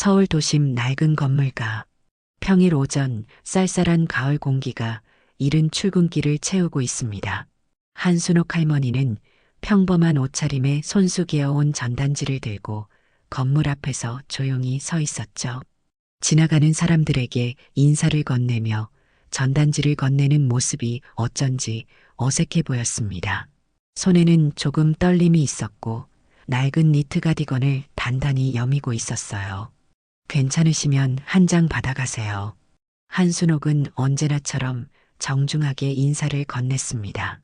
서울 도심 낡은 건물가. 평일 오전 쌀쌀한 가을 공기가 이른 출근길을 채우고 있습니다. 한순옥 할머니는 평범한 옷차림에 손수 기어온 전단지를 들고 건물 앞에서 조용히 서 있었죠. 지나가는 사람들에게 인사를 건네며 전단지를 건네는 모습이 어쩐지 어색해 보였습니다. 손에는 조금 떨림이 있었고 낡은 니트 가디건을 단단히 여미고 있었어요. 괜찮으시면 한 장 받아가세요. 한순옥은 언제나처럼 정중하게 인사를 건넸습니다.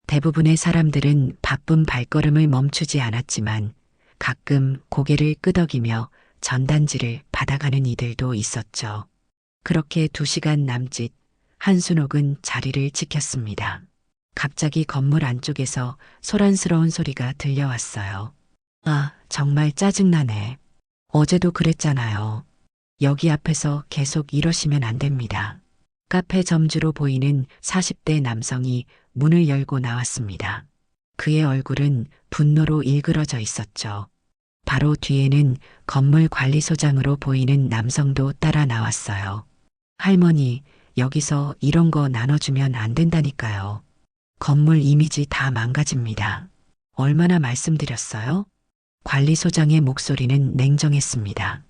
대부분의 사람들은 바쁜 발걸음을 멈추지 않았지만 가끔 고개를 끄덕이며 전단지를 받아가는 이들도 있었죠. 그렇게 2시간 남짓 한순옥은 자리를 지켰습니다. 갑자기 건물 안쪽에서 소란스러운 소리가 들려왔어요. 아, 정말 짜증나네. 어제도 그랬잖아요. 여기 앞에서 계속 이러시면 안 됩니다. 카페 점주로 보이는 40대 남성이 문을 열고 나왔습니다. 그의 얼굴은 분노로 일그러져 있었죠. 바로 뒤에는 건물 관리소장으로 보이는 남성도 따라 나왔어요. 할머니, 여기서 이런 거 나눠주면 안 된다니까요. 건물 이미지 다 망가집니다. 얼마나 말씀드렸어요? 관리소장의 목소리는 냉정했습니다.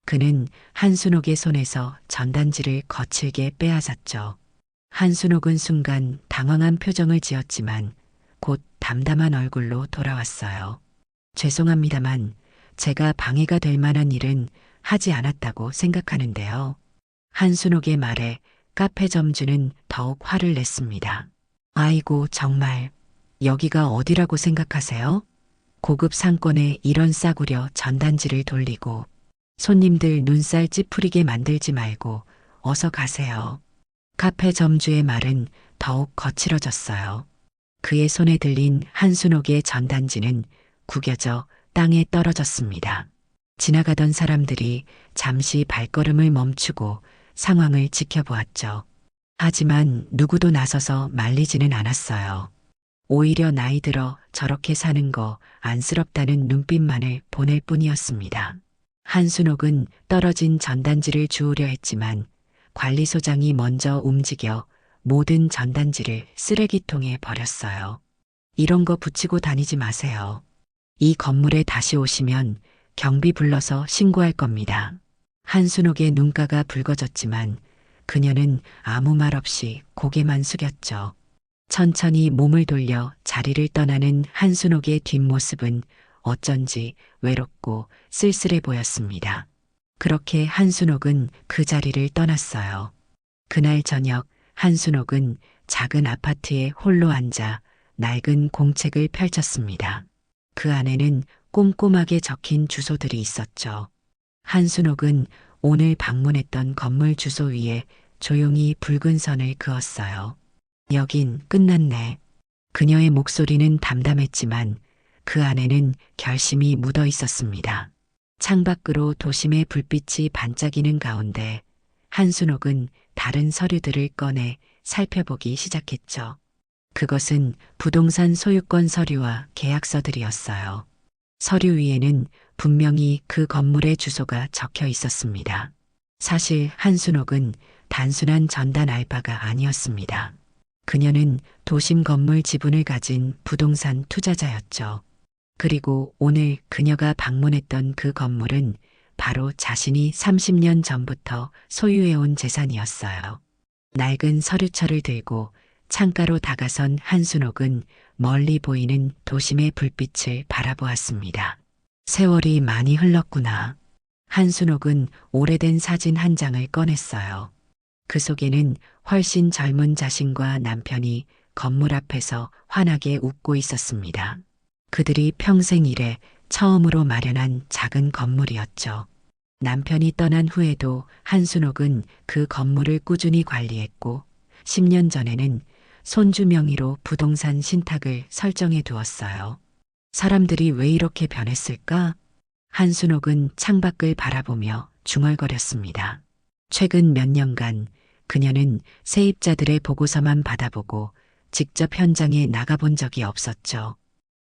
그는 한순옥의 손에서 전단지를 거칠게 빼앗았죠. 한순옥은 순간 당황한 표정을 지었지만 곧 담담한 얼굴로 돌아왔어요. 죄송합니다만 제가 방해가 될 만한 일은 하지 않았다고 생각하는데요. 한순옥의 말에 카페 점주는 더욱 화를 냈습니다. 아이고, 정말 여기가 어디라고 생각하세요? 고급 상권에 이런 싸구려 전단지를 돌리고 손님들 눈살 찌푸리게 만들지 말고 어서 가세요. 카페 점주의 말은 더욱 거칠어졌어요. 그의 손에 들린 한순옥의 전단지는 구겨져 땅에 떨어졌습니다. 지나가던 사람들이 잠시 발걸음을 멈추고 상황을 지켜보았죠. 하지만 누구도 나서서 말리지는 않았어요. 오히려 나이 들어 저렇게 사는 거 안쓰럽다는 눈빛만을 보낼 뿐이었습니다. 한순옥은 떨어진 전단지를 주우려 했지만 관리소장이 먼저 움직여 모든 전단지를 쓰레기통에 버렸어요. 이런 거 붙이고 다니지 마세요. 이 건물에 다시 오시면 경비 불러서 신고할 겁니다. 한순옥의 눈가가 붉어졌지만 그녀는 아무 말 없이 고개만 숙였죠. 천천히 몸을 돌려 자리를 떠나는 한순옥의 뒷모습은 어쩐지 외롭고 쓸쓸해 보였습니다. 그렇게 한순옥은 그 자리를 떠났어요. 그날 저녁 한순옥은 작은 아파트에 홀로 앉아 낡은 공책을 펼쳤습니다. 그 안에는 꼼꼼하게 적힌 주소들이 있었죠. 한순옥은 오늘 방문했던 건물 주소 위에 조용히 붉은 선을 그었어요. 여긴 끝났네. 그녀의 목소리는 담담했지만 그 안에는 결심이 묻어 있었습니다. 창밖으로 도심의 불빛이 반짝이는 가운데 한순옥은 다른 서류들을 꺼내 살펴보기 시작했죠. 그것은 부동산 소유권 서류와 계약서들이었어요. 서류 위에는 분명히 그 건물의 주소가 적혀 있었습니다. 사실 한순옥은 단순한 전단 알바가 아니었습니다. 그녀는 도심 건물 지분을 가진 부동산 투자자였죠. 그리고 오늘 그녀가 방문했던 그 건물은 바로 자신이 30년 전부터 소유해온 재산이었어요. 낡은 서류철을 들고 창가로 다가선 한순옥은 멀리 보이는 도심의 불빛을 바라보았습니다. 세월이 많이 흘렀구나. 한순옥은 오래된 사진 한 장을 꺼냈어요. 그 속에는 훨씬 젊은 자신과 남편이 건물 앞에서 환하게 웃고 있었습니다. 그들이 평생 일에 처음으로 마련한 작은 건물이었죠. 남편이 떠난 후에도 한순옥은 그 건물을 꾸준히 관리했고 10년 전에는 손주 명의로 부동산 신탁을 설정해 두었어요. 사람들이 왜 이렇게 변했을까? 한순옥은 창밖을 바라보며 중얼거렸습니다. 최근 몇 년간 그녀는 세입자들의 보고서만 받아보고 직접 현장에 나가본 적이 없었죠.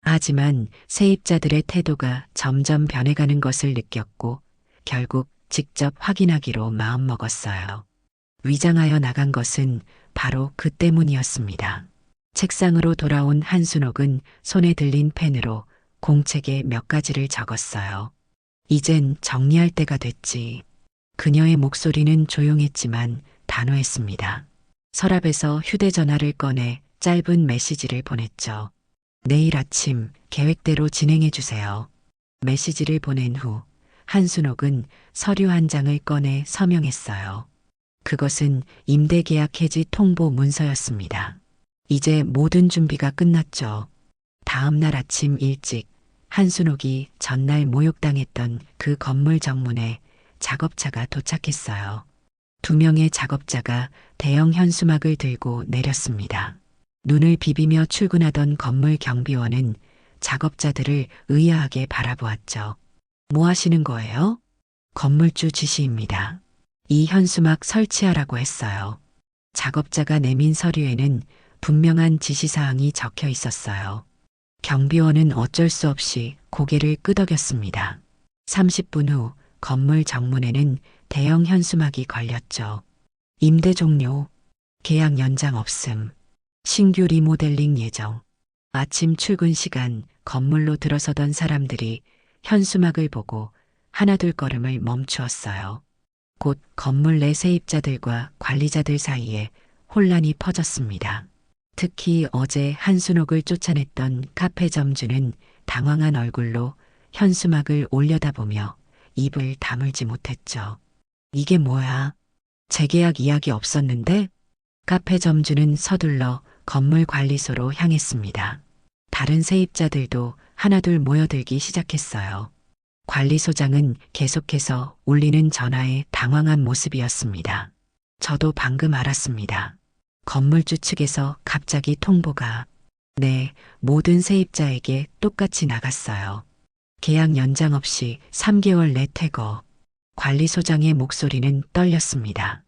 하지만 세입자들의 태도가 점점 변해가는 것을 느꼈고 결국 직접 확인하기로 마음먹었어요. 위장하여 나간 것은 바로 그 때문이었습니다. 책상으로 돌아온 한순옥은 손에 들린 펜으로 공책에 몇 가지를 적었어요. 이젠 정리할 때가 됐지. 그녀의 목소리는 조용했지만 단호했습니다. 서랍에서 휴대전화를 꺼내 짧은 메시지를 보냈죠. 내일 아침 계획대로 진행해 주세요. 메시지를 보낸 후 한순옥은 서류 한 장을 꺼내 서명했어요. 그것은 임대계약 해지 통보 문서였습니다. 이제 모든 준비가 끝났죠. 다음 날 아침 일찍 한순옥이 전날 모욕당했던 그 건물 정문에 작업차가 도착했어요. 2명의 작업자가 대형 현수막을 들고 내렸습니다. 눈을 비비며 출근하던 건물 경비원은 작업자들을 의아하게 바라보았죠. 뭐 하시는 거예요? 건물주 지시입니다. 이 현수막 설치하라고 했어요. 작업자가 내민 서류에는 분명한 지시사항이 적혀 있었어요. 경비원은 어쩔 수 없이 고개를 끄덕였습니다. 30분 후 건물 정문에는 대형 현수막이 걸렸죠. 임대 종료, 계약 연장 없음, 신규 리모델링 예정. 아침 출근 시간 건물로 들어서던 사람들이 현수막을 보고 하나둘 걸음을 멈추었어요. 곧 건물 내 세입자들과 관리자들 사이에 혼란이 퍼졌습니다. 특히 어제 한순옥을 쫓아냈던 카페 점주는 당황한 얼굴로 현수막을 올려다보며 입을 다물지 못했죠. 이게 뭐야? 재계약 이야기 없었는데? 카페 점주는 서둘러 건물 관리소로 향했습니다. 다른 세입자들도 하나둘 모여들기 시작했어요. 관리소장은 계속해서 울리는 전화에 당황한 모습이었습니다. 저도 방금 알았습니다. 건물주 측에서 갑자기 통보가 네, 모든 세입자에게 똑같이 나갔어요. 계약 연장 없이 3개월 내 퇴거. 관리소장의 목소리는 떨렸습니다.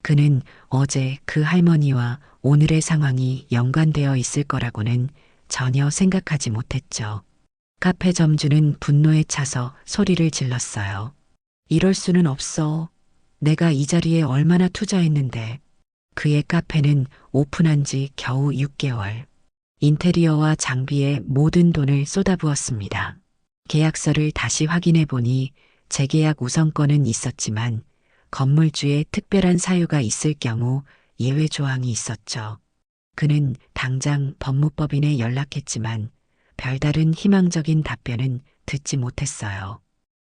그는 어제 그 할머니와 오늘의 상황이 연관되어 있을 거라고는 전혀 생각하지 못했죠. 카페 점주는 분노에 차서 소리를 질렀어요. 이럴 수는 없어. 내가 이 자리에 얼마나 투자했는데. 그의 카페는 오픈한 지 겨우 6개월. 인테리어와 장비에 모든 돈을 쏟아부었습니다. 계약서를 다시 확인해 보니 재계약 우선권은 있었지만 건물주의 특별한 사유가 있을 경우 예외 조항이 있었죠. 그는 당장 법무법인에 연락했지만 별다른 희망적인 답변은 듣지 못했어요.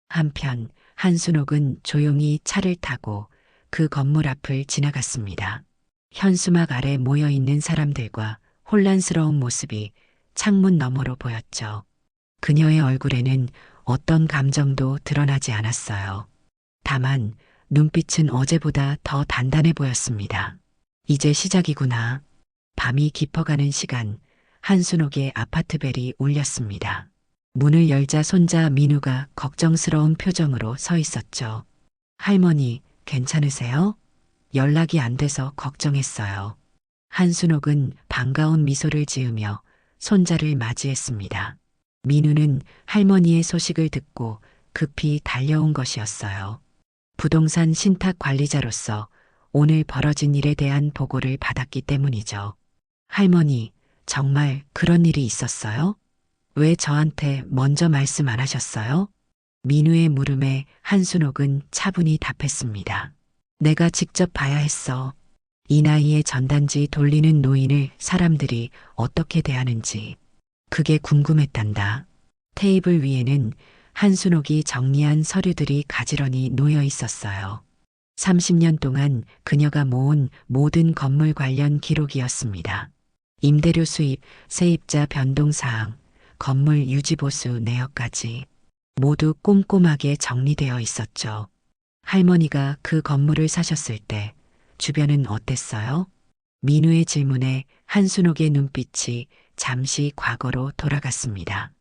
한편 한순옥은 조용히 차를 타고 그 건물 앞을 지나갔습니다. 현수막 아래 모여있는 사람들과 혼란스러운 모습이 창문 너머로 보였죠. 그녀의 얼굴에는 어떤 감정도 드러나지 않았어요. 다만 눈빛은 어제보다 더 단단해 보였습니다. 이제 시작이구나. 밤이 깊어가는 시간, 한순옥의 아파트 벨이 울렸습니다. 문을 열자 손자 민우가 걱정스러운 표정으로 서 있었죠. 할머니, 괜찮으세요? 연락이 안 돼서 걱정했어요. 한순옥은 반가운 미소를 지으며 손자를 맞이했습니다. 민우는 할머니의 소식을 듣고 급히 달려온 것이었어요. 부동산 신탁 관리자로서 오늘 벌어진 일에 대한 보고를 받았기 때문이죠. 할머니, 정말 그런 일이 있었어요? 왜 저한테 먼저 말씀 안 하셨어요? 민우의 물음에 한순옥은 차분히 답했습니다. 내가 직접 봐야 했어. 이 나이에 전단지 돌리는 노인을 사람들이 어떻게 대하는지. 그게 궁금했단다. 테이블 위에는 한순옥이 정리한 서류들이 가지런히 놓여 있었어요. 30년 동안 그녀가 모은 모든 건물 관련 기록이었습니다. 임대료 수입, 세입자 변동 사항, 건물 유지보수 내역까지 모두 꼼꼼하게 정리되어 있었죠. 할머니가 그 건물을 사셨을 때 주변은 어땠어요? 민우의 질문에 한순옥의 눈빛이 잠시 과거로 돌아갔습니다.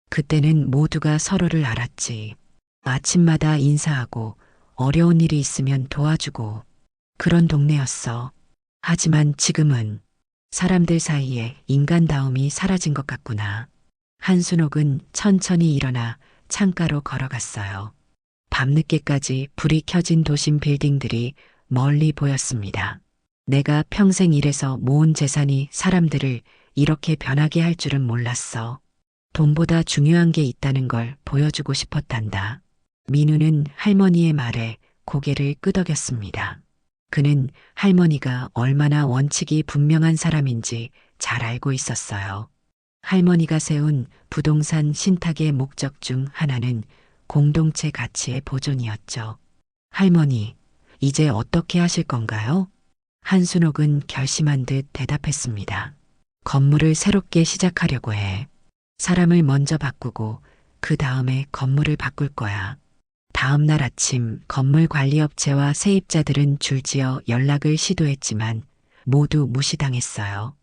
그때는 모두가 서로를 알았지. 아침마다 인사하고 어려운 일이 있으면 도와주고 그런 동네였어. 하지만 지금은 사람들 사이에 인간다움이 사라진 것 같구나. 한순옥은 천천히 일어나 창가로 걸어갔어요. 밤늦게까지 불이 켜진 도심 빌딩들이 멀리 보였습니다. 내가 평생 일해서 모은 재산이 사람들을 이렇게 변하게 할 줄은 몰랐어. 돈보다 중요한 게 있다는 걸 보여주고 싶었단다. 민우는 할머니의 말에 고개를 끄덕였습니다. 그는 할머니가 얼마나 원칙이 분명한 사람인지 잘 알고 있었어요. 할머니가 세운 부동산 신탁의 목적 중 하나는 공동체 가치의 보존이었죠. 할머니, 이제 어떻게 하실 건가요? 한순옥은 결심한 듯 대답했습니다. 건물을 새롭게 시작하려고 해. 사람을 먼저 바꾸고 그 다음에 건물을 바꿀 거야. 다음 날 아침 건물 관리업체와 세입자들은 줄지어 연락을 시도했지만 모두 무시당했어요.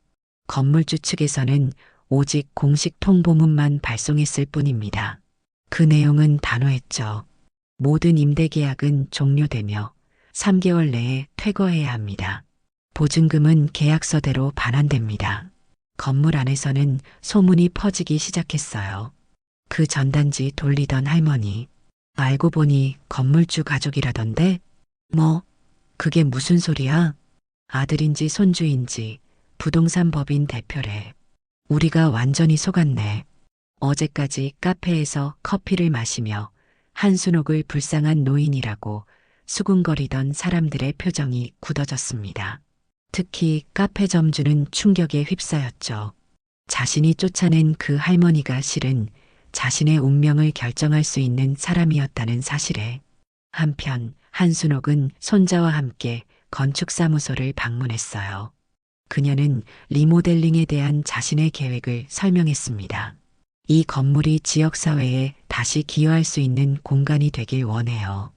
건물주 측에서는 오직 공식 통보문만 발송했을 뿐입니다. 그 내용은 단호했죠. 모든 임대 계약은 종료되며 3개월 내에 퇴거해야 합니다. 보증금은 계약서대로 반환됩니다. 건물 안에서는 소문이 퍼지기 시작했어요. 그 전단지 돌리던 할머니. 알고 보니 건물주 가족이라던데? 뭐, 그게 무슨 소리야? 아들인지 손주인지 부동산 법인 대표래. 우리가 완전히 속았네. 어제까지 카페에서 커피를 마시며 한순옥을 불쌍한 노인이라고 수군거리던 사람들의 표정이 굳어졌습니다. 특히 카페 점주는 충격에 휩싸였죠. 자신이 쫓아낸 그 할머니가 실은 자신의 운명을 결정할 수 있는 사람이었다는 사실에. 한편 한순옥은 손자와 함께 건축사무소를 방문했어요. 그녀는 리모델링에 대한 자신의 계획을 설명했습니다. 이 건물이 지역사회에 다시 기여할 수 있는 공간이 되길 원해요.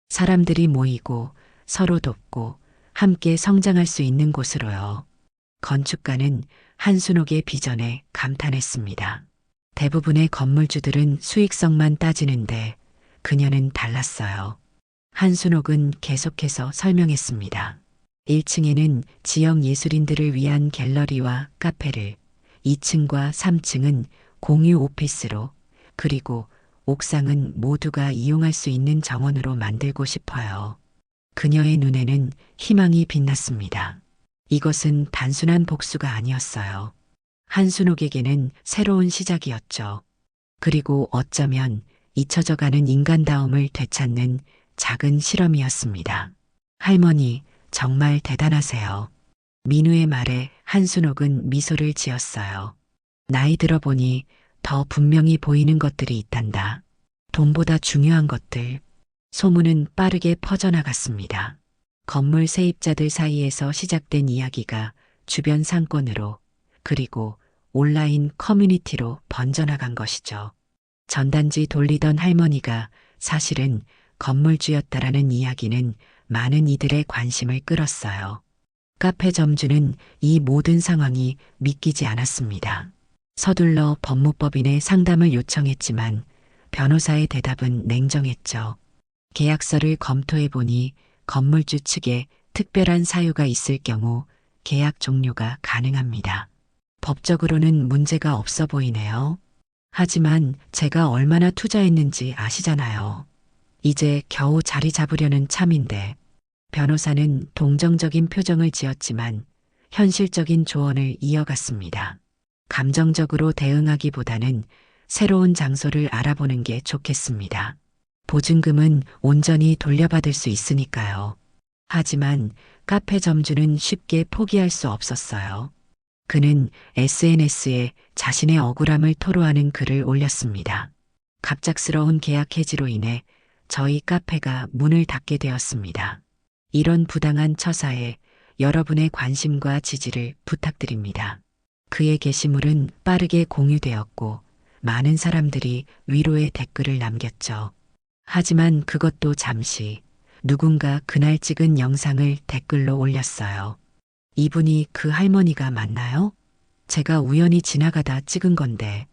사람들이 모이고 서로 돕고 함께 성장할 수 있는 곳으로요. 건축가는 한순옥의 비전에 감탄했습니다. 대부분의 건물주들은 수익성만 따지는데 그녀는 달랐어요. 한순옥은 계속해서 설명했습니다. 1층에는 지역 예술인들을 위한 갤러리와 카페를, 2층과 3층은 공유 오피스로, 그리고 옥상은 모두가 이용할 수 있는 정원으로 만들고 싶어요. 그녀의 눈에는 희망이 빛났습니다. 이것은 단순한 복수가 아니었어요. 한순옥에게는 새로운 시작이었죠. 그리고 어쩌면 잊혀져가는 인간다움을 되찾는 작은 실험이었습니다. 할머니, 정말 대단하세요. 민우의 말에 한순옥은 미소를 지었어요. 나이 들어보니 더 분명히 보이는 것들이 있단다. 돈보다 중요한 것들. 소문은 빠르게 퍼져나갔습니다. 건물 세입자들 사이에서 시작된 이야기가 주변 상권으로, 그리고 온라인 커뮤니티로 번져나간 것이죠. 전단지 돌리던 할머니가 사실은 건물주였다라는 이야기는 많은 이들의 관심을 끌었어요. 카페 점주는 이 모든 상황이 믿기지 않았습니다. 서둘러 법무법인에 상담을 요청했지만 변호사의 대답은 냉정했죠. 계약서를 검토해보니 건물주 측에 특별한 사유가 있을 경우 계약 종료가 가능합니다. 법적으로는 문제가 없어 보이네요. 하지만 제가 얼마나 투자했는지 아시잖아요. 이제 겨우 자리 잡으려는 참인데. 변호사는 동정적인 표정을 지었지만 현실적인 조언을 이어갔습니다. 감정적으로 대응하기보다는 새로운 장소를 알아보는 게 좋겠습니다. 보증금은 온전히 돌려받을 수 있으니까요. 하지만 카페 점주는 쉽게 포기할 수 없었어요. 그는 SNS에 자신의 억울함을 토로하는 글을 올렸습니다. 갑작스러운 계약 해지로 인해 저희 카페가 문을 닫게 되었습니다. 이런 부당한 처사에 여러분의 관심과 지지를 부탁드립니다. 그의 게시물은 빠르게 공유되었고 많은 사람들이 위로의 댓글을 남겼죠. 하지만 그것도 잠시 누군가 그날 찍은 영상을 댓글로 올렸어요. 이분이 그 할머니가 맞나요? 제가 우연히 지나가다 찍은 건데.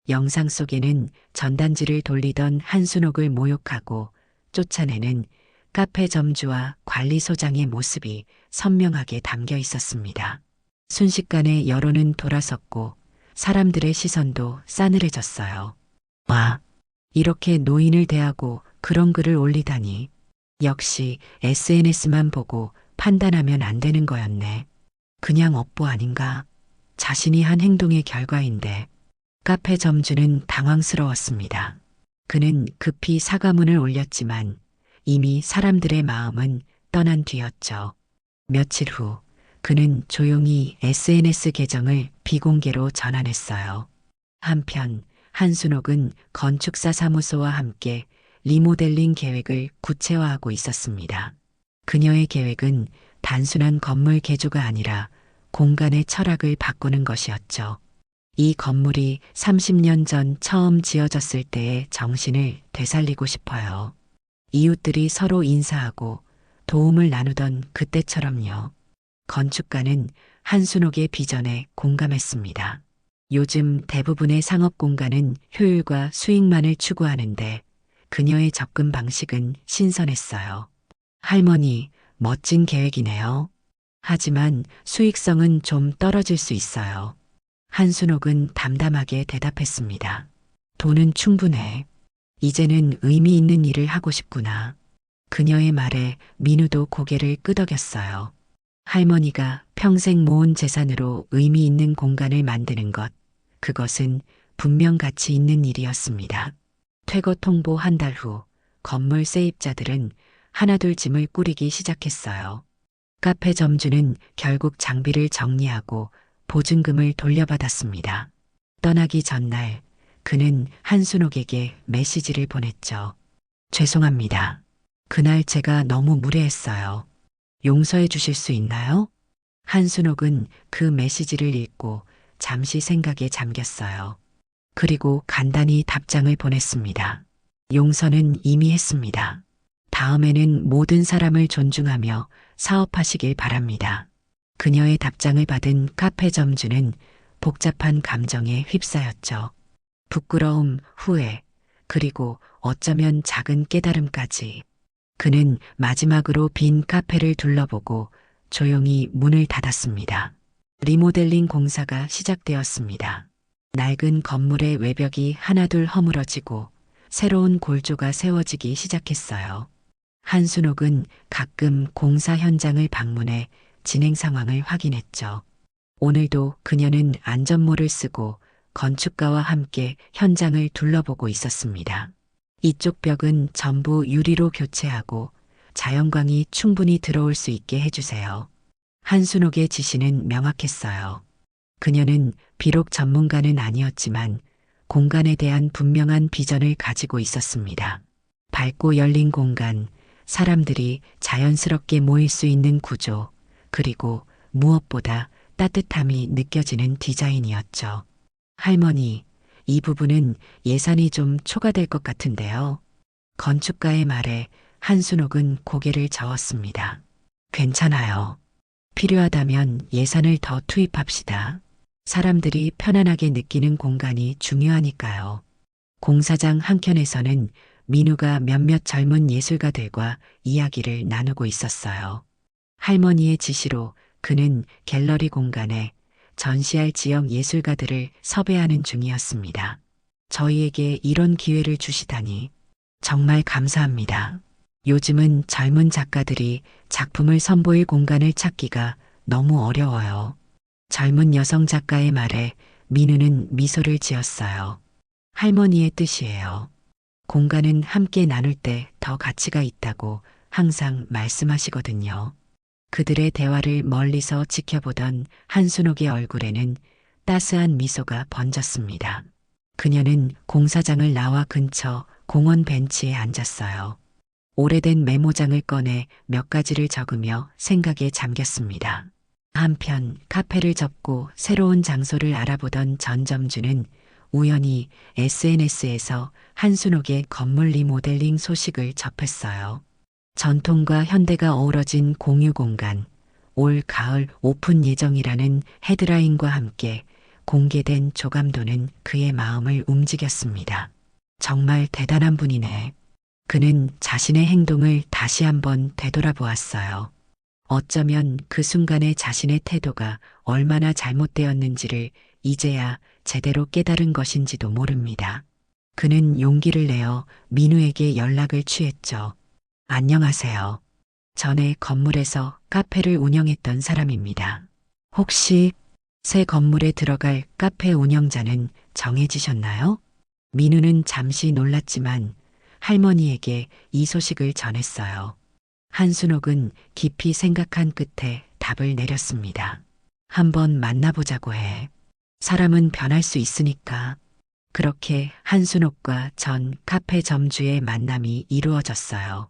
영상 속에는 전단지를 돌리던 한순옥을 모욕하고 쫓아내는 카페 점주와 관리소장의 모습이 선명하게 담겨 있었습니다. 순식간에 여론은 돌아섰고 사람들의 시선도 싸늘해졌어요. 와, 이렇게 노인을 대하고 그런 글을 올리다니. 역시 SNS만 보고 판단하면 안 되는 거였네. 그냥 업보 아닌가? 자신이 한 행동의 결과인데. 카페 점주는 당황스러웠습니다. 그는 급히 사과문을 올렸지만 이미 사람들의 마음은 떠난 뒤였죠. 며칠 후 그는 조용히 SNS 계정을 비공개로 전환했어요. 한편 한순옥은 건축사 사무소와 함께 리모델링 계획을 구체화하고 있었습니다. 그녀의 계획은 단순한 건물 개조가 아니라 공간의 철학을 바꾸는 것이었죠. 이 건물이 30년 전 처음 지어졌을 때의 정신을 되살리고 싶어요. 이웃들이 서로 인사하고 도움을 나누던 그때처럼요. 건축가는 한순옥의 비전에 공감했습니다. 요즘 대부분의 상업 공간은 효율과 수익만을 추구하는데 그녀의 접근 방식은 신선했어요. 할머니, 멋진 계획이네요. 하지만 수익성은 좀 떨어질 수 있어요. 한순옥은 담담하게 대답했습니다. 돈은 충분해. 이제는 의미 있는 일을 하고 싶구나. 그녀의 말에 민우도 고개를 끄덕였어요. 할머니가 평생 모은 재산으로 의미 있는 공간을 만드는 것, 그것은 분명 가치 있는 일이었습니다. 퇴거 통보 한 달 후 건물 세입자들은 하나둘 짐을 꾸리기 시작했어요. 카페 점주는 결국 장비를 정리하고 보증금을 돌려받았습니다. 떠나기 전날 그는 한순옥에게 메시지를 보냈죠. 죄송합니다. 그날 제가 너무 무례했어요. 용서해 주실 수 있나요? 한순옥은 그 메시지를 읽고 잠시 생각에 잠겼어요. 그리고 간단히 답장을 보냈습니다. 용서는 이미 했습니다. 다음에는 모든 사람을 존중하며 사업하시길 바랍니다. 그녀의 답장을 받은 카페 점주는 복잡한 감정에 휩싸였죠. 부끄러움, 후회, 그리고 어쩌면 작은 깨달음까지. 그는 마지막으로 빈 카페를 둘러보고 조용히 문을 닫았습니다. 리모델링 공사가 시작되었습니다. 낡은 건물의 외벽이 하나둘 허물어지고 새로운 골조가 세워지기 시작했어요. 한순옥은 가끔 공사 현장을 방문해 진행 상황을 확인했죠. 오늘도 그녀는 안전모를 쓰고 건축가와 함께 현장을 둘러보고 있었습니다. 이쪽 벽은 전부 유리로 교체하고 자연광이 충분히 들어올 수 있게 해주세요. 한순옥의 지시는 명확했어요. 그녀는 비록 전문가는 아니었지만 공간에 대한 분명한 비전을 가지고 있었습니다. 밝고 열린 공간, 사람들이 자연스럽게 모일 수 있는 구조, 그리고 무엇보다 따뜻함이 느껴지는 디자인이었죠. 할머니, 이 부분은 예산이 좀 초과될 것 같은데요. 건축가의 말에 한순옥은 고개를 저었습니다. 괜찮아요. 필요하다면 예산을 더 투입합시다. 사람들이 편안하게 느끼는 공간이 중요하니까요. 공사장 한켠에서는 민우가 몇몇 젊은 예술가들과 이야기를 나누고 있었어요. 할머니의 지시로 그는 갤러리 공간에 전시할 지역 예술가들을 섭외하는 중이었습니다. 저희에게 이런 기회를 주시다니 정말 감사합니다. 요즘은 젊은 작가들이 작품을 선보일 공간을 찾기가 너무 어려워요. 젊은 여성 작가의 말에 민우는 미소를 지었어요. 할머니의 뜻이에요. 공간은 함께 나눌 때 더 가치가 있다고 항상 말씀하시거든요. 그들의 대화를 멀리서 지켜보던 한순옥의 얼굴에는 따스한 미소가 번졌습니다. 그녀는 공사장을 나와 근처 공원 벤치에 앉았어요. 오래된 메모장을 꺼내 몇 가지를 적으며 생각에 잠겼습니다. 한편 카페를 접고 새로운 장소를 알아보던 전점주는 우연히 SNS에서 한순옥의 건물 리모델링 소식을 접했어요. 전통과 현대가 어우러진 공유 공간, 올 가을 오픈 예정이라는 헤드라인과 함께 공개된 조감도는 그의 마음을 움직였습니다. 정말 대단한 분이네. 그는 자신의 행동을 다시 한번 되돌아보았어요. 어쩌면 그 순간에 자신의 태도가 얼마나 잘못되었는지를 이제야 제대로 깨달은 것인지도 모릅니다. 그는 용기를 내어 민우에게 연락을 취했죠. 안녕하세요. 전에 건물에서 카페를 운영했던 사람입니다. 혹시 새 건물에 들어갈 카페 운영자는 정해지셨나요? 민우는 잠시 놀랐지만 할머니에게 이 소식을 전했어요. 한순옥은 깊이 생각한 끝에 답을 내렸습니다. 한번 만나보자고 해. 사람은 변할 수 있으니까. 그렇게 한순옥과 전 카페 점주의 만남이 이루어졌어요.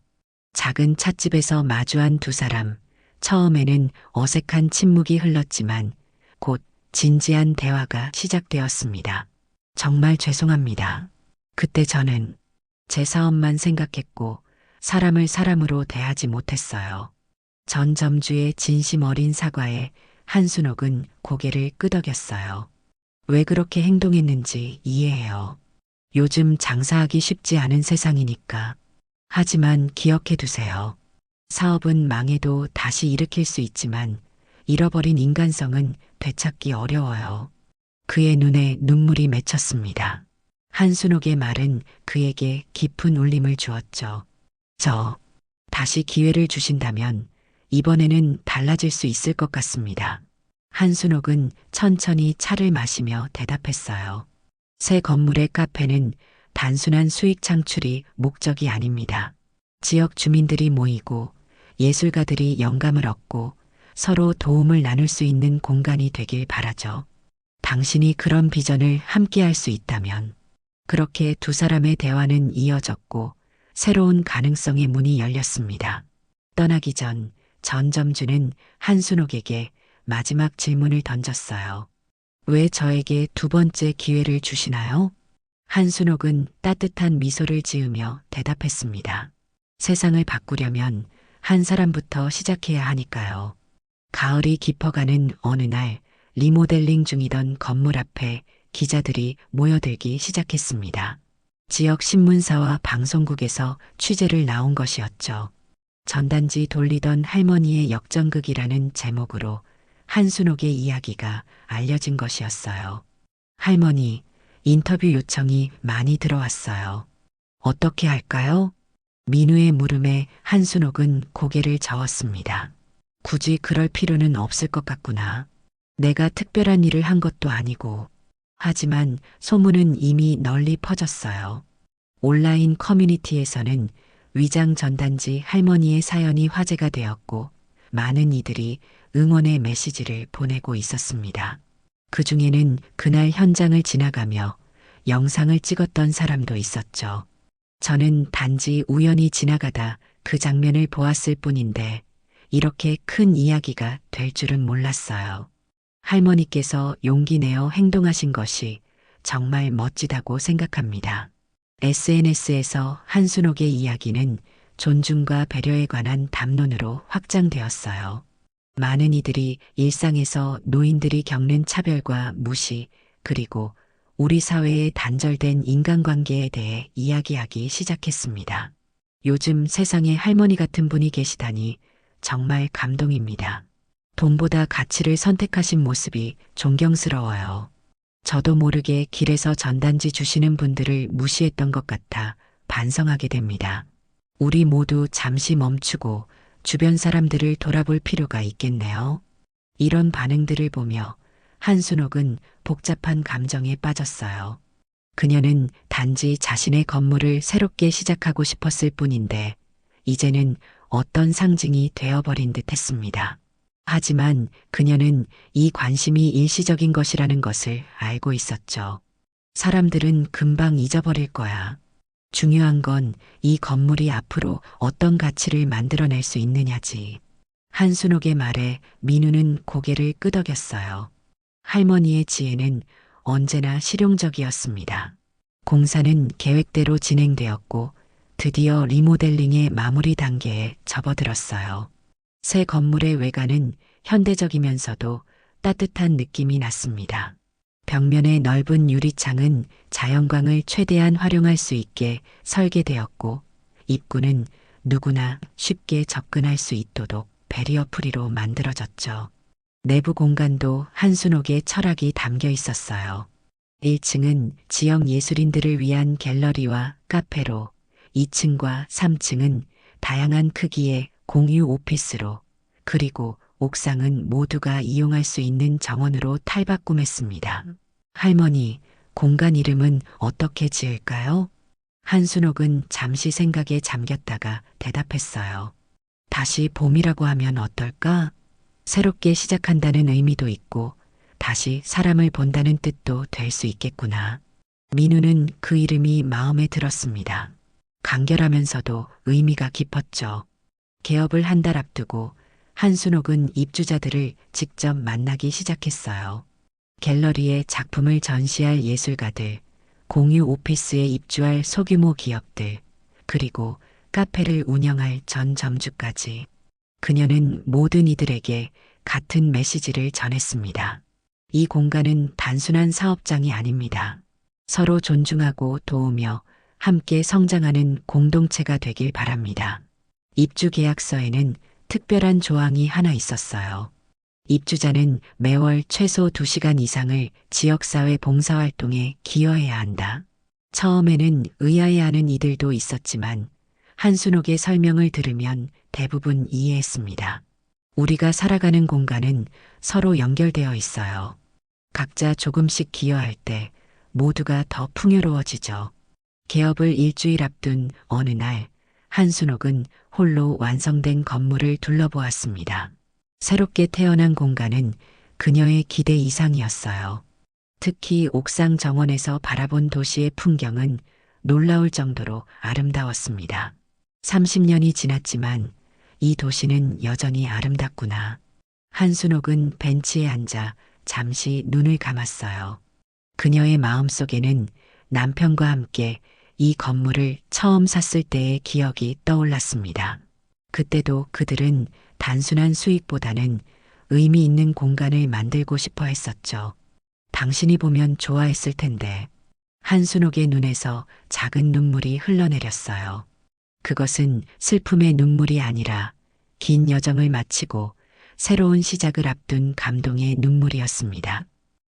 작은 찻집에서 마주한 두 사람, 처음에는 어색한 침묵이 흘렀지만 곧 진지한 대화가 시작되었습니다. 정말 죄송합니다. 그때 저는 제 사업만 생각했고 사람을 사람으로 대하지 못했어요. 전 점주의 진심 어린 사과에 한순옥은 고개를 끄덕였어요. 왜 그렇게 행동했는지 이해해요. 요즘 장사하기 쉽지 않은 세상이니까. 하지만 기억해 두세요. 사업은 망해도 다시 일으킬 수 있지만 잃어버린 인간성은 되찾기 어려워요. 그의 눈에 눈물이 맺혔습니다. 한순옥의 말은 그에게 깊은 울림을 주었죠. 다시 기회를 주신다면 이번에는 달라질 수 있을 것 같습니다. 한순옥은 천천히 차를 마시며 대답했어요. 새 건물의 카페는 단순한 수익 창출이 목적이 아닙니다. 지역 주민들이 모이고 예술가들이 영감을 얻고 서로 도움을 나눌 수 있는 공간이 되길 바라죠. 당신이 그런 비전을 함께 할 수 있다면. 그렇게 두 사람의 대화는 이어졌고 새로운 가능성의 문이 열렸습니다. 떠나기 전 점주는 한순옥에게 마지막 질문을 던졌어요. 왜 저에게 두 번째 기회를 주시나요? 한순옥은 따뜻한 미소를 지으며 대답했습니다. 세상을 바꾸려면 한 사람부터 시작해야 하니까요. 가을이 깊어가는 어느 날 리모델링 중이던 건물 앞에 기자들이 모여들기 시작했습니다. 지역 신문사와 방송국에서 취재를 나온 것이었죠. 전단지 돌리던 할머니의 역전극이라는 제목으로 한순옥의 이야기가 알려진 것이었어요. 할머니, 인터뷰 요청이 많이 들어왔어요. 어떻게 할까요? 민우의 물음에 한순옥은 고개를 저었습니다. 굳이 그럴 필요는 없을 것 같구나. 내가 특별한 일을 한 것도 아니고. 하지만 소문은 이미 널리 퍼졌어요. 온라인 커뮤니티에서는 위장 전단지 할머니의 사연이 화제가 되었고 많은 이들이 응원의 메시지를 보내고 있었습니다. 그 중에는 그날 현장을 지나가며 영상을 찍었던 사람도 있었죠. 저는 단지 우연히 지나가다 그 장면을 보았을 뿐인데 이렇게 큰 이야기가 될 줄은 몰랐어요. 할머니께서 용기 내어 행동하신 것이 정말 멋지다고 생각합니다. SNS에서 한순옥의 이야기는 존중과 배려에 관한 담론으로 확장되었어요. 많은 이들이 일상에서 노인들이 겪는 차별과 무시, 그리고 우리 사회의 단절된 인간관계에 대해 이야기하기 시작했습니다. 요즘 세상에 할머니 같은 분이 계시다니 정말 감동입니다. 돈보다 가치를 선택하신 모습이 존경스러워요. 저도 모르게 길에서 전단지 주시는 분들을 무시했던 것 같아 반성하게 됩니다. 우리 모두 잠시 멈추고 주변 사람들을 돌아볼 필요가 있겠네요. 이런 반응들을 보며 한순옥은 복잡한 감정에 빠졌어요. 그녀는 단지 자신의 건물을 새롭게 시작하고 싶었을 뿐인데 이제는 어떤 상징이 되어버린 듯 했습니다. 하지만 그녀는 이 관심이 일시적인 것이라는 것을 알고 있었죠. 사람들은 금방 잊어버릴 거야. 중요한 건 이 건물이 앞으로 어떤 가치를 만들어낼 수 있느냐지. 한순옥의 말에 민우는 고개를 끄덕였어요. 할머니의 지혜는 언제나 실용적이었습니다. 공사는 계획대로 진행되었고 드디어 리모델링의 마무리 단계에 접어들었어요. 새 건물의 외관은 현대적이면서도 따뜻한 느낌이 났습니다. 벽면의 넓은 유리창은 자연광을 최대한 활용할 수 있게 설계되었고 입구는 누구나 쉽게 접근할 수 있도록 베리어 프리로 만들어졌죠. 내부 공간도 한순옥의 철학이 담겨 있었어요. 1층은 지역 예술인들을 위한 갤러리와 카페로, 2층과 3층은 다양한 크기의 공유 오피스로, 그리고 옥상은 모두가 이용할 수 있는 정원으로 탈바꿈했습니다. 할머니, 공간 이름은 어떻게 지을까요? 한순옥은 잠시 생각에 잠겼다가 대답했어요. 다시 봄이라고 하면 어떨까? 새롭게 시작한다는 의미도 있고, 다시 사람을 본다는 뜻도 될 수 있겠구나. 민우는 그 이름이 마음에 들었습니다. 간결하면서도 의미가 깊었죠. 개업을 한 달 앞두고 한순옥은 입주자들을 직접 만나기 시작했어요. 갤러리에 작품을 전시할 예술가들, 공유 오피스에 입주할 소규모 기업들, 그리고 카페를 운영할 전 점주까지. 그녀는 모든 이들에게 같은 메시지를 전했습니다. 이 공간은 단순한 사업장이 아닙니다. 서로 존중하고 도우며 함께 성장하는 공동체가 되길 바랍니다. 입주 계약서에는 특별한 조항이 하나 있었어요. 입주자는 매월 최소 2시간 이상을 지역사회 봉사활동에 기여해야 한다. 처음에는 의아해하는 이들도 있었지만 한순옥의 설명을 들으면 대부분 이해했습니다. 우리가 살아가는 공간은 서로 연결되어 있어요. 각자 조금씩 기여할 때 모두가 더 풍요로워지죠. 개업을 일주일 앞둔 어느 날 한순옥은 홀로 완성된 건물을 둘러보았습니다. 새롭게 태어난 공간은 그녀의 기대 이상이었어요. 특히 옥상 정원에서 바라본 도시의 풍경은 놀라울 정도로 아름다웠습니다. 30년이 지났지만 이 도시는 여전히 아름답구나. 한순옥은 벤치에 앉아 잠시 눈을 감았어요. 그녀의 마음속에는 남편과 함께 이 건물을 처음 샀을 때의 기억이 떠올랐습니다. 그때도 그들은 단순한 수익보다는 의미 있는 공간을 만들고 싶어 했었죠. 당신이 보면 좋아했을 텐데. 한순옥의 눈에서 작은 눈물이 흘러내렸어요. 그것은 슬픔의 눈물이 아니라 긴 여정을 마치고 새로운 시작을 앞둔 감동의 눈물이었습니다.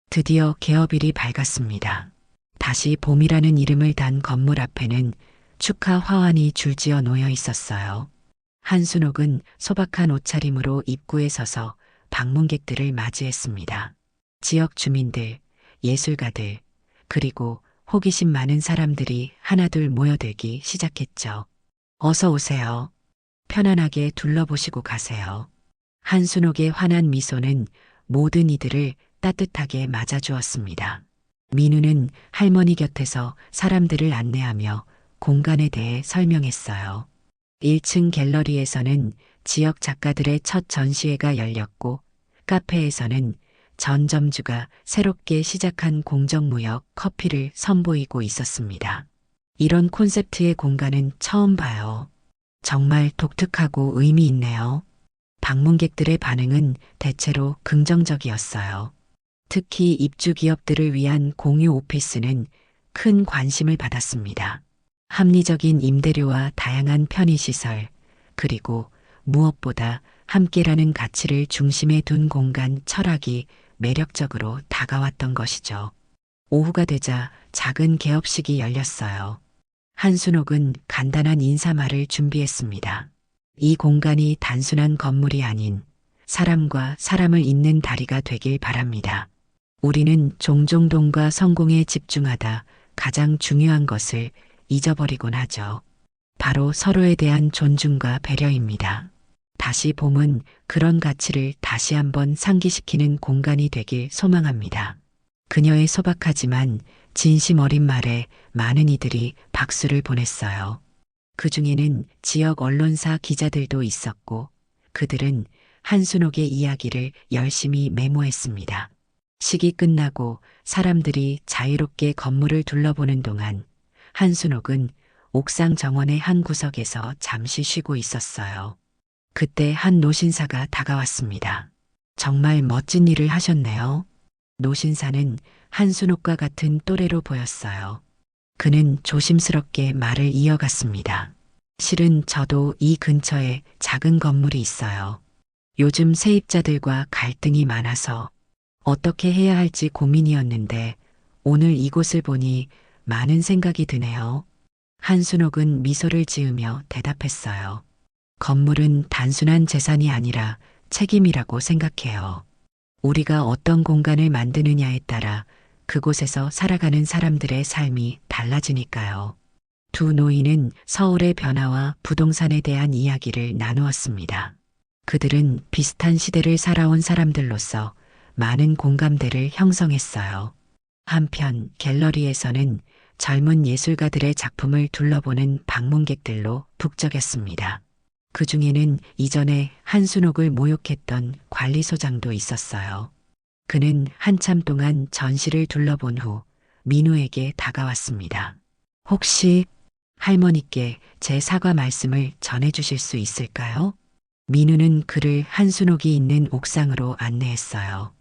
드디어 개업일이 밝았습니다. 다시 봄이라는 이름을 단 건물 앞에는 축하 화환이 줄지어 놓여 있었어요. 한순옥은 소박한 옷차림으로 입구에 서서 방문객들을 맞이했습니다. 지역 주민들, 예술가들, 그리고 호기심 많은 사람들이 하나둘 모여들기 시작했죠. 어서 오세요. 편안하게 둘러보시고 가세요. 한순옥의 환한 미소는 모든 이들을 따뜻하게 맞아주었습니다. 민우는 할머니 곁에서 사람들을 안내하며 공간에 대해 설명했어요. 1층 갤러리에서는 지역 작가들의 첫 전시회가 열렸고, 카페에서는 전 점주가 새롭게 시작한 공정무역 커피를 선보이고 있었습니다. 이런 콘셉트의 공간은 처음 봐요. 정말 독특하고 의미 있네요. 방문객들의 반응은 대체로 긍정적이었어요. 특히 입주 기업들을 위한 공유 오피스는 큰 관심을 받았습니다. 합리적인 임대료와 다양한 편의시설, 그리고 무엇보다 함께라는 가치를 중심에 둔 공간 철학이 매력적으로 다가왔던 것이죠. 오후가 되자 작은 개업식이 열렸어요. 한순옥은 간단한 인사말을 준비했습니다. 이 공간이 단순한 건물이 아닌 사람과 사람을 잇는 다리가 되길 바랍니다. 우리는 종종 돈과 성공에 집중하다 가장 중요한 것을 잊어버리곤 하죠. 바로 서로에 대한 존중과 배려입니다. 다시 봄은 그런 가치를 다시 한번 상기시키는 공간이 되길 소망합니다. 그녀의 소박하지만 진심 어린 말에 많은 이들이 박수를 보냈어요. 그 중에는 지역 언론사 기자들도 있었고, 그들은 한순옥의 이야기를 열심히 메모했습니다. 식이 끝나고 사람들이 자유롭게 건물을 둘러보는 동안 한순옥은 옥상 정원의 한 구석에서 잠시 쉬고 있었어요. 그때 한 노신사가 다가왔습니다. 정말 멋진 일을 하셨네요. 노신사는 한순옥과 같은 또래로 보였어요. 그는 조심스럽게 말을 이어갔습니다. 실은 저도 이 근처에 작은 건물이 있어요. 요즘 세입자들과 갈등이 많아서 어떻게 해야 할지 고민이었는데 오늘 이곳을 보니 많은 생각이 드네요. 한순옥은 미소를 지으며 대답했어요. 건물은 단순한 재산이 아니라 책임이라고 생각해요. 우리가 어떤 공간을 만드느냐에 따라 그곳에서 살아가는 사람들의 삶이 달라지니까요. 두 노인은 서울의 변화와 부동산에 대한 이야기를 나누었습니다. 그들은 비슷한 시대를 살아온 사람들로서 많은 공감대를 형성했어요. 한편 갤러리에서는 젊은 예술가들의 작품을 둘러보는 방문객들로 북적였습니다. 그 중에는 이전에 한순옥을 모욕했던 관리소장도 있었어요. 그는 한참 동안 전시를 둘러본 후 민우에게 다가왔습니다. 혹시 할머니께 제 사과 말씀을 전해주실 수 있을까요? 민우는 그를 한순옥이 있는 옥상으로 안내했어요.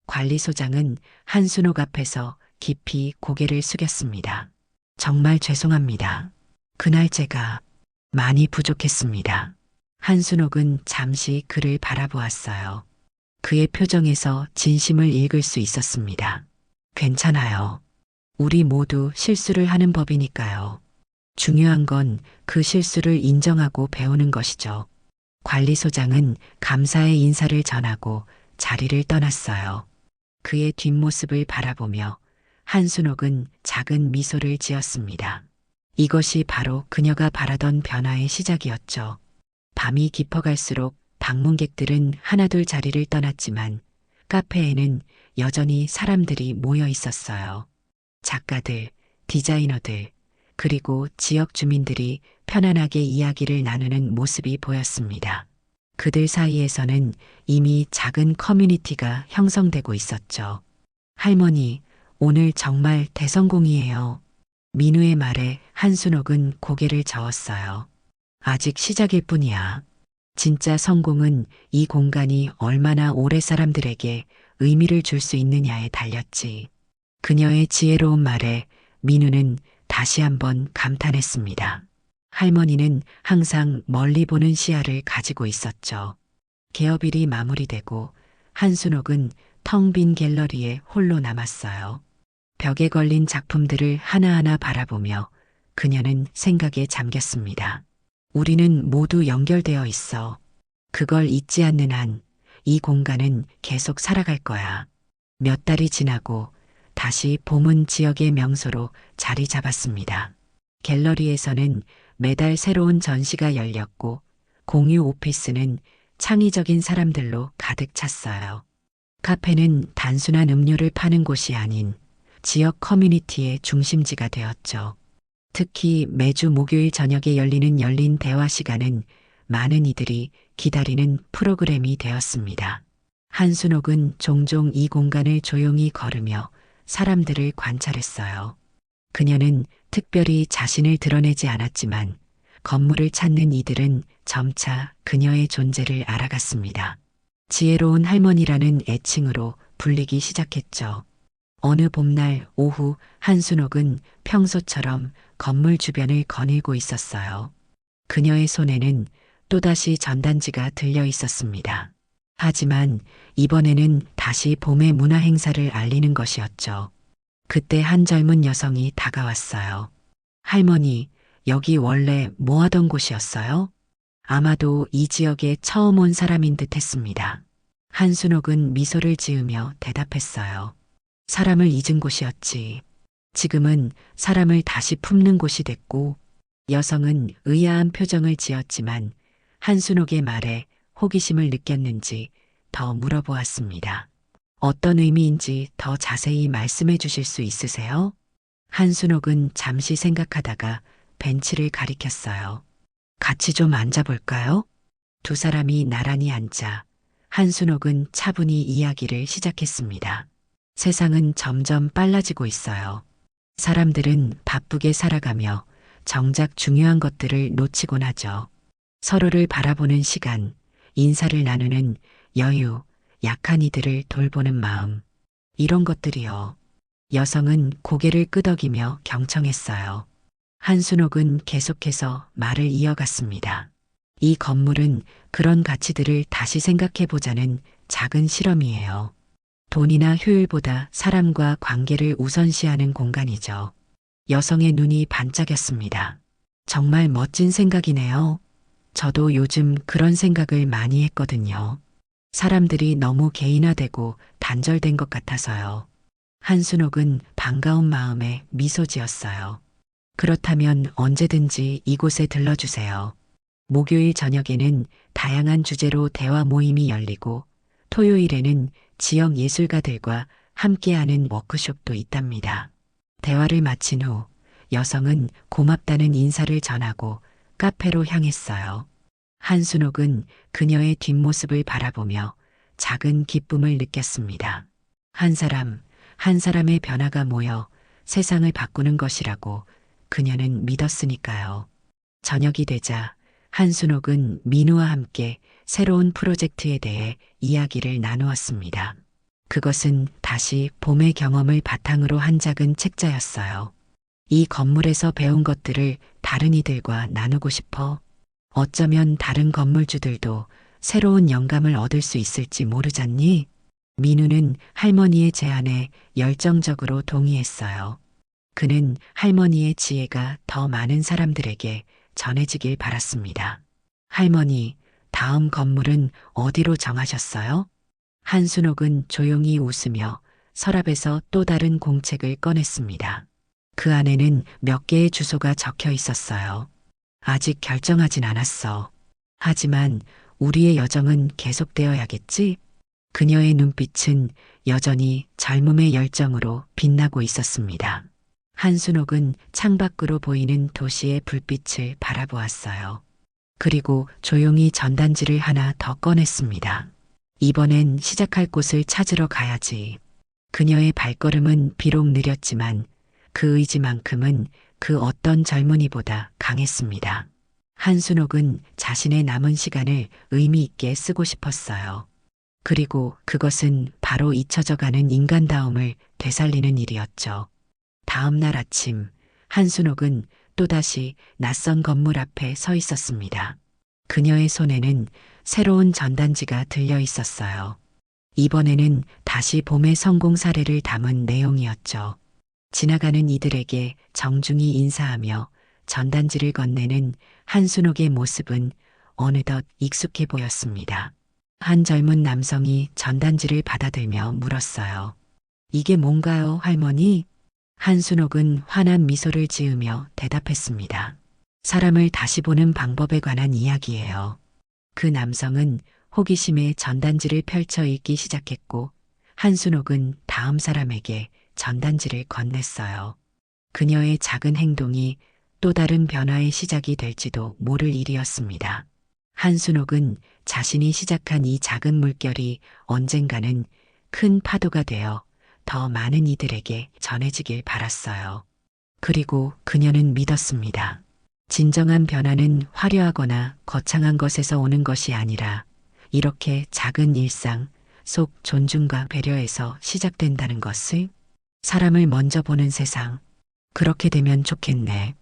관리소장은 한순옥 앞에서 깊이 고개를 숙였습니다. 정말 죄송합니다. 그날 제가 많이 부족했습니다. 한순옥은 잠시 그를 바라보았어요. 그의 표정에서 진심을 읽을 수 있었습니다. 괜찮아요. 우리 모두 실수를 하는 법이니까요. 중요한 건 그 실수를 인정하고 배우는 것이죠. 관리소장은 감사의 인사를 전하고 자리를 떠났어요. 그의 뒷모습을 바라보며 한순옥은 작은 미소를 지었습니다. 이것이 바로 그녀가 바라던 변화의 시작이었죠. 밤이 깊어갈수록 방문객들은 하나둘 자리를 떠났지만 카페에는 여전히 사람들이 모여 있었어요. 작가들, 디자이너들, 그리고 지역 주민들이 편안하게 이야기를 나누는 모습이 보였습니다. 그들 사이에서는 이미 작은 커뮤니티가 형성되고 있었죠. 할머니, 오늘 정말 대성공이에요. 민우의 말에 한순옥은 고개를 저었어요. 아직 시작일 뿐이야. 진짜 성공은 이 공간이 얼마나 오래 사람들에게 의미를 줄 수 있느냐에 달렸지. 그녀의 지혜로운 말에 민우는 다시 한번 감탄했습니다. 할머니는 항상 멀리 보는 시야를 가지고 있었죠. 개업일이 마무리되고 한순옥은 텅 빈 갤러리에 홀로 남았어요. 벽에 걸린 작품들을 하나하나 바라보며 그녀는 생각에 잠겼습니다. 우리는 모두 연결되어 있어. 그걸 잊지 않는 한 이 공간은 계속 살아갈 거야. 몇 달이 지나고 다시 봄은 지역의 명소로 자리 잡았습니다. 갤러리에서는 매달 새로운 전시가 열렸고 공유 오피스는 창의적인 사람들로 가득 찼어요. 카페는 단순한 음료를 파는 곳이 아닌 지역 커뮤니티의 중심지가 되었죠. 특히 매주 목요일 저녁에 열린 대화 시간은 많은 이들이 기다리는 프로그램이 되었습니다. 한순옥은 종종 이 공간을 조용히 걸으며 사람들을 관찰했어요. 그녀는 특별히 자신을 드러내지 않았지만 건물을 찾는 이들은 점차 그녀의 존재를 알아갔습니다. 지혜로운 할머니라는 애칭으로 불리기 시작했죠. 어느 봄날 오후 한순옥은 평소처럼 건물 주변을 거닐고 있었어요. 그녀의 손에는 또다시 전단지가 들려 있었습니다. 하지만 이번에는 다시 봄의 문화 행사를 알리는 것이었죠. 그때 한 젊은 여성이 다가왔어요. 할머니, 여기 원래 뭐 하던 곳이었어요? 아마도 이 지역에 처음 온 사람인 듯 했습니다. 한순옥은 미소를 지으며 대답했어요. 사람을 잊은 곳이었지. 지금은 사람을 다시 품는 곳이 됐고, 여성은 의아한 표정을 지었지만 한순옥의 말에 호기심을 느꼈는지 더 물어보았습니다. 어떤 의미인지 더 자세히 말씀해 주실 수 있으세요? 한순옥은 잠시 생각하다가 벤치를 가리켰어요. 같이 좀 앉아볼까요? 두 사람이 나란히 앉아 한순옥은 차분히 이야기를 시작했습니다. 세상은 점점 빨라지고 있어요. 사람들은 바쁘게 살아가며 정작 중요한 것들을 놓치곤 하죠. 서로를 바라보는 시간, 인사를 나누는 여유, 약한 이들을 돌보는 마음. 이런 것들이요. 여성은 고개를 끄덕이며 경청했어요. 한순옥은 계속해서 말을 이어갔습니다. 이 건물은 그런 가치들을 다시 생각해 보자는 작은 실험이에요. 돈이나 효율보다 사람과 관계를 우선시하는 공간이죠. 여성의 눈이 반짝였습니다. 정말 멋진 생각이네요. 저도 요즘 그런 생각을 많이 했거든요. 사람들이 너무 개인화되고 단절된 것 같아서요. 한순옥은 반가운 마음에 미소 지었어요. 그렇다면 언제든지 이곳에 들러주세요. 목요일 저녁에는 다양한 주제로 대화 모임이 열리고 토요일에는 지역 예술가들과 함께하는 워크숍도 있답니다. 대화를 마친 후 여성은 고맙다는 인사를 전하고 카페로 향했어요. 한순옥은 그녀의 뒷모습을 바라보며 작은 기쁨을 느꼈습니다. 한 사람, 한 사람의 변화가 모여 세상을 바꾸는 것이라고 그녀는 믿었으니까요. 저녁이 되자 한순옥은 민우와 함께 새로운 프로젝트에 대해 이야기를 나누었습니다. 그것은 다시 봄의 경험을 바탕으로 한 작은 책자였어요. 이 건물에서 배운 것들을 다른 이들과 나누고 싶어. 어쩌면 다른 건물주들도 새로운 영감을 얻을 수 있을지 모르잖니? 민우는 할머니의 제안에 열정적으로 동의했어요. 그는 할머니의 지혜가 더 많은 사람들에게 전해지길 바랐습니다. 할머니, 다음 건물은 어디로 정하셨어요? 한순옥은 조용히 웃으며 서랍에서 또 다른 공책을 꺼냈습니다. 그 안에는 몇 개의 주소가 적혀 있었어요. 아직 결정하진 않았어. 하지만 우리의 여정은 계속되어야겠지? 그녀의 눈빛은 여전히 젊음의 열정으로 빛나고 있었습니다. 한순옥은 창밖으로 보이는 도시의 불빛을 바라보았어요. 그리고 조용히 전단지를 하나 더 꺼냈습니다. 이번엔 시작할 곳을 찾으러 가야지. 그녀의 발걸음은 비록 느렸지만 그 의지만큼은 그 어떤 젊은이보다 강했습니다. 한순옥은 자신의 남은 시간을 의미 있게 쓰고 싶었어요. 그리고 그것은 바로 잊혀져가는 인간다움을 되살리는 일이었죠. 다음 날 아침, 한순옥은 또다시 낯선 건물 앞에 서 있었습니다. 그녀의 손에는 새로운 전단지가 들려 있었어요. 이번에는 다시 봄의 성공 사례를 담은 내용이었죠. 지나가는 이들에게 정중히 인사하며 전단지를 건네는 한순옥의 모습은 어느덧 익숙해 보였습니다. 한 젊은 남성이 전단지를 받아들며 물었어요. 이게 뭔가요, 할머니? 한순옥은 환한 미소를 지으며 대답했습니다. 사람을 다시 보는 방법에 관한 이야기예요. 그 남성은 호기심에 전단지를 펼쳐 읽기 시작했고 한순옥은 다음 사람에게 전단지를 건넸어요. 그녀의 작은 행동이 또 다른 변화의 시작이 될지도 모를 일이었습니다. 한순옥은 자신이 시작한 이 작은 물결이 언젠가는 큰 파도가 되어 더 많은 이들에게 전해지길 바랐어요. 그리고 그녀는 믿었습니다. 진정한 변화는 화려하거나 거창한 것에서 오는 것이 아니라 이렇게 작은 일상 속 존중과 배려에서 시작된다는 것을. 사람을 먼저 보는 세상. 그렇게 되면 좋겠네.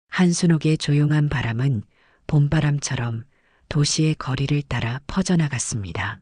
한순옥의 조용한 바람은 봄바람처럼 도시의 거리를 따라 퍼져나갔습니다.